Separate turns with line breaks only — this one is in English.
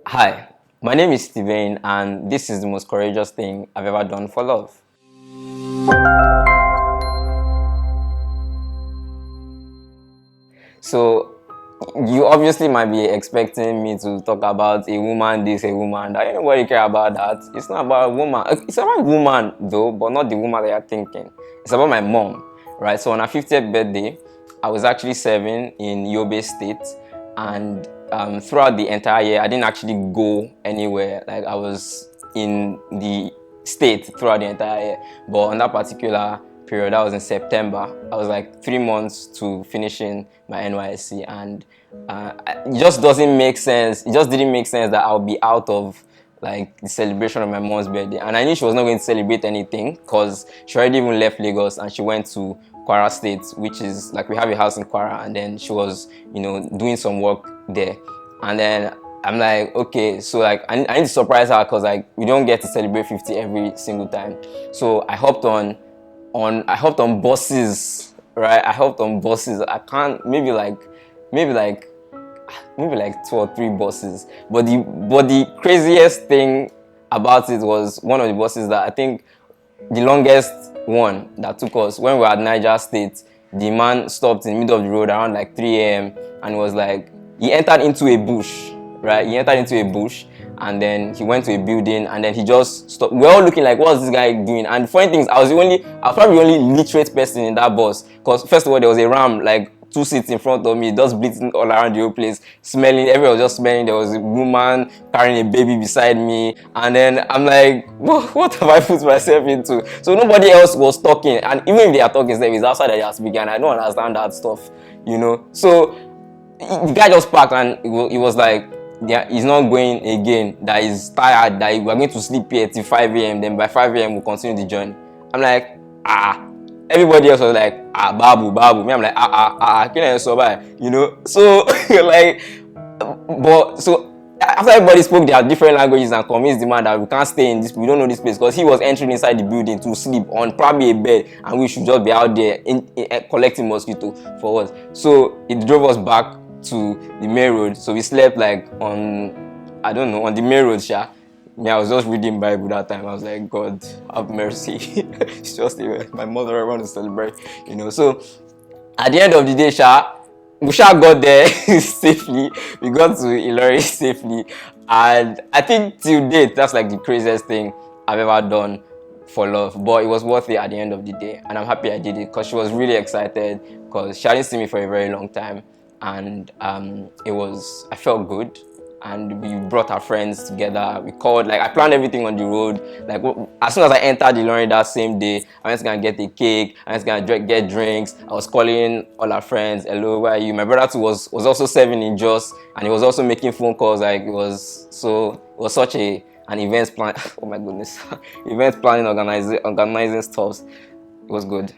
Hi, my name is Steevane, and this is the most courageous thing I've ever done for love. So, you obviously might be expecting me to talk about a woman this, a woman that. Anybody care about that? It's not about a woman. It's about a woman though, but not the woman that you're thinking. It's about my mom, right? So on her 50th birthday, I was actually serving in Yobe State, and throughout the entire year, I didn't actually go anywhere. Like I was in the state throughout the entire year, but on that particular period, that was in September. I was like 3 months to finishing my NYSC, and it just doesn't make sense. It just didn't make sense that I'll be out of like the celebration of my mom's birthday, and I knew she was not going to celebrate anything because she already even left Lagos and she went to Kwara State, which is like we have a house in Kwara, and then she was doing some work there, and then I'm like, okay, so like I need to surprise her because like we don't get to celebrate 50 every single time. So I hopped on buses, right? I hopped on buses. I can't maybe like 2 or 3 buses. But the craziest thing about it was one of the buses that I think the longest one that took us when we were at Niger State. The man stopped in the middle of the road around like 3 a.m. and was like, he entered into a bush, right? He entered into a bush and then he went to a building and then he just stopped. We're all looking like, what's this guy doing? And the funny thing is, I was probably the only literate person in that bus because first of all, there was a ram like 2 seats in front of me, just bleeding all around the whole place, smelling. Everyone was just smelling. There was a woman carrying a baby beside me, and then I'm like, what have I put myself into? So nobody else was talking, and even if they are talking, it's outside that they are speaking, and I don't understand that stuff. So the guy just parked, and it was like, yeah, he's not going again. That he's tired. That we're going to sleep here till 5 a.m. Then by 5 a.m. we'll continue the journey. I'm like, ah. Everybody else was like, babu. Me, I'm like, can I survive? So like, but so after everybody spoke their different languages and convinced the man that we can't stay in this, we don't know this place, because he was entering inside the building to sleep on probably a bed, and we should just be out there in collecting mosquito for us. So it drove us back to the main road. So we slept like on the main road, sha. Me, I was just reading Bible that time. I was like, God, have mercy. It's just my mother I want to celebrate, So at the end of the day, we got there safely. We got to Ilori safely, and I think till date that's like the craziest thing I've ever done for love. But it was worth it at the end of the day, and I'm happy I did it because she was really excited because she hadn't seen me for a very long time, and I felt good. And we brought our friends together. We called, like, I planned everything on the road. Like, as soon as I entered the Ilorin that same day, I went to go and get a cake. I went to go and get drinks. I was calling all our friends. Hello, where are you? My brother too was also serving in Jos, and he was also making phone calls. Like, it was such an event plan. Oh my goodness, event planning, organizing stuff. It was good.